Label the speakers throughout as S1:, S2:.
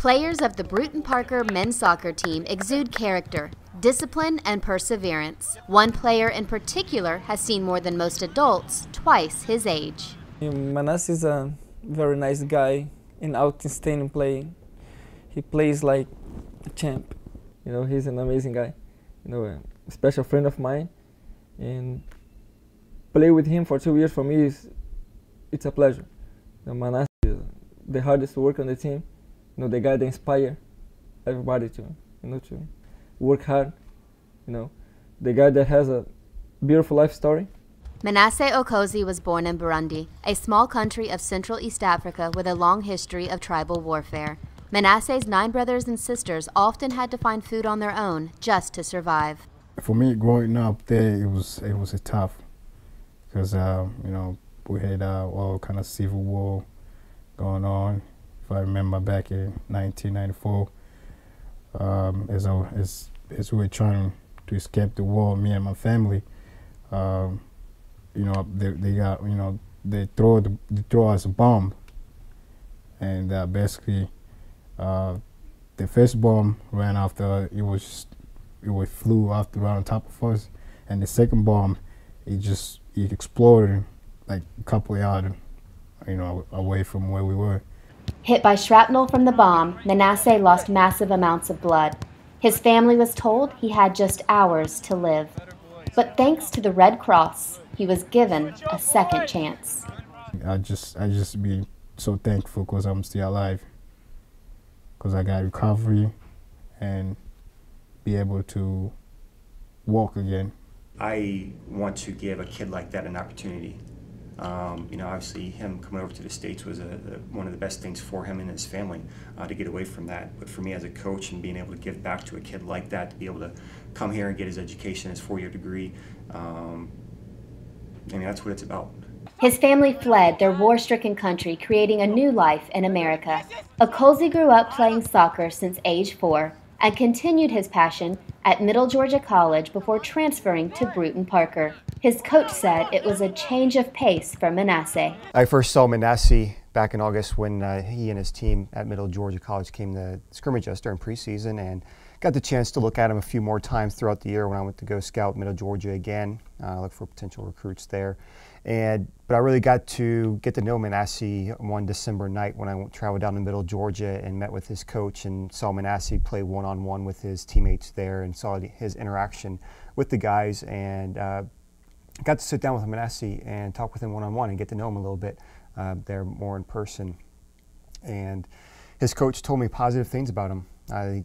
S1: Players of the Bruton Parker men's soccer team exude character, discipline, and perseverance. One player in particular has seen more than most adults twice his age.
S2: Manase is a very nice guy and outstanding player. He plays like a champ. You know, he's an amazing guy. You know, a special friend of mine, and play with him for 2 years for me it's a pleasure. You know, Manase is the hardest worker on the team. You know, the guy that inspires everybody to work hard. You know, the guy that has a beautiful life story.
S1: Manase Okozie was born in Burundi, a small country of Central East Africa with a long history of tribal warfare. Manase's 9 brothers and sisters often had to find food on their own just to survive.
S3: For me, growing up there, it was tough because you know, we had all kind of civil war going on. If I remember back in 1994, as we were trying to escape the war, me and my family, you know, they got, you know, they throw us a bomb, and basically the first bomb ran after it flew after on top of us, and the second bomb it exploded like a couple of yards, you know, away from where we were.
S1: Hit by shrapnel from the bomb, Manase lost massive amounts of blood. His family was told he had just hours to live. But thanks to the Red Cross, he was given a second chance.
S3: I just be so thankful because I'm still alive, because I got recovery and be able to walk again.
S4: I want to give a kid like that an opportunity. You know, obviously him coming over to the States was one of the best things for him and his family to get away from that. But for me as a coach and being able to give back to a kid like that, to be able to come here and get his education, his 4-year degree, I mean, that's what it's about.
S1: His family fled their war-stricken country, creating a new life in America. Okozie grew up playing soccer since age 4 and continued his passion at Middle Georgia College before transferring to Bruton Parker. His coach said it was a change of pace for Manase.
S5: I first saw Manase back in August when he and his team at Middle Georgia College came to scrimmage us during preseason, and got the chance to look at him a few more times throughout the year when I went to go scout Middle Georgia again, look for potential recruits there. But I really got to know Manase one December night when I traveled down to Middle Georgia and met with his coach and saw Manase play one-on-one with his teammates there and saw his interaction with the guys, and got to sit down with Manase and talk with him one-on-one and get to know him a little bit there more in person. And his coach told me positive things about him.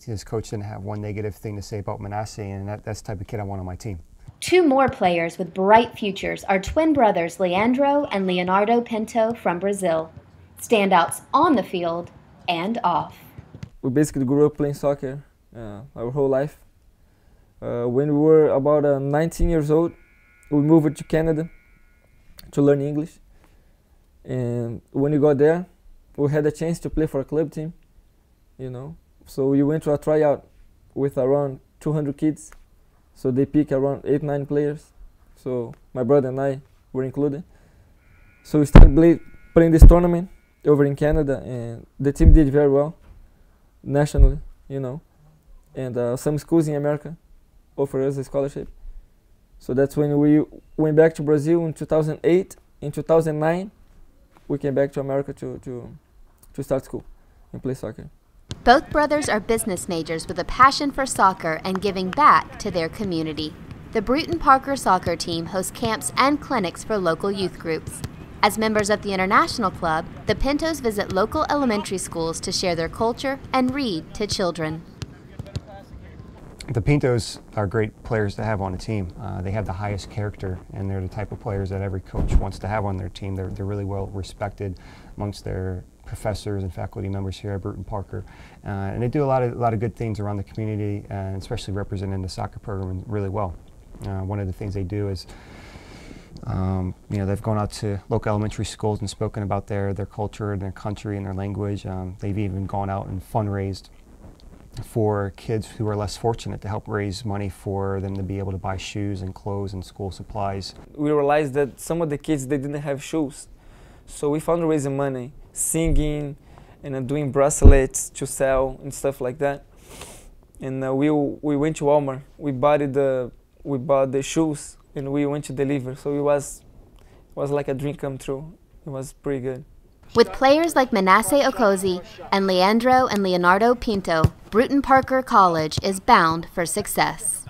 S5: His coach didn't have one negative thing to say about Manase, and that's the type of kid I want on my team.
S1: 2 more players with bright futures are twin brothers Leandro and Leonardo Pinto from Brazil. Standouts on the field and off.
S2: We basically grew up playing soccer our whole life. When we were about 19 years old, we moved to Canada to learn English. And when we got there, we had a chance to play for a club team, you know. So we went to a tryout with around 200 kids. So they pick around 8-9 players. So my brother and I were included. So we started playing this tournament over in Canada, and the team did very well nationally, you know. And some schools in America offered us a scholarship. So that's when we went back to Brazil in 2008. In 2009, we came back to America to start school and play soccer.
S1: Both brothers are business majors with a passion for soccer and giving back to their community. The Bruton Parker soccer team hosts camps and clinics for local youth groups. As members of the International Club, the Pintos visit local elementary schools to share their culture and read to children.
S5: The Pintos are great players to have on a team. They have the highest character, and they're the type of players that every coach wants to have on their team. They're really well respected amongst their professors and faculty members here at Bruton Parker, and they do a lot of good things around the community, and especially representing the soccer program really well. One of the things they do is, you know, they've gone out to local elementary schools and spoken about their culture and their country and their language. They've even gone out and fundraised for kids who are less fortunate to help raise money for them to be able to buy shoes and clothes and school supplies.
S2: We realized that some of the kids, they didn't have shoes. So we fundraising money, singing, and doing bracelets to sell and stuff like that. And we went to Walmart. We bought the shoes and we went to deliver. So it was like a dream come true. It was pretty good.
S1: With players like Manase Okozie and Leandro and Leonardo Pinto, Brewton Parker College is bound for success.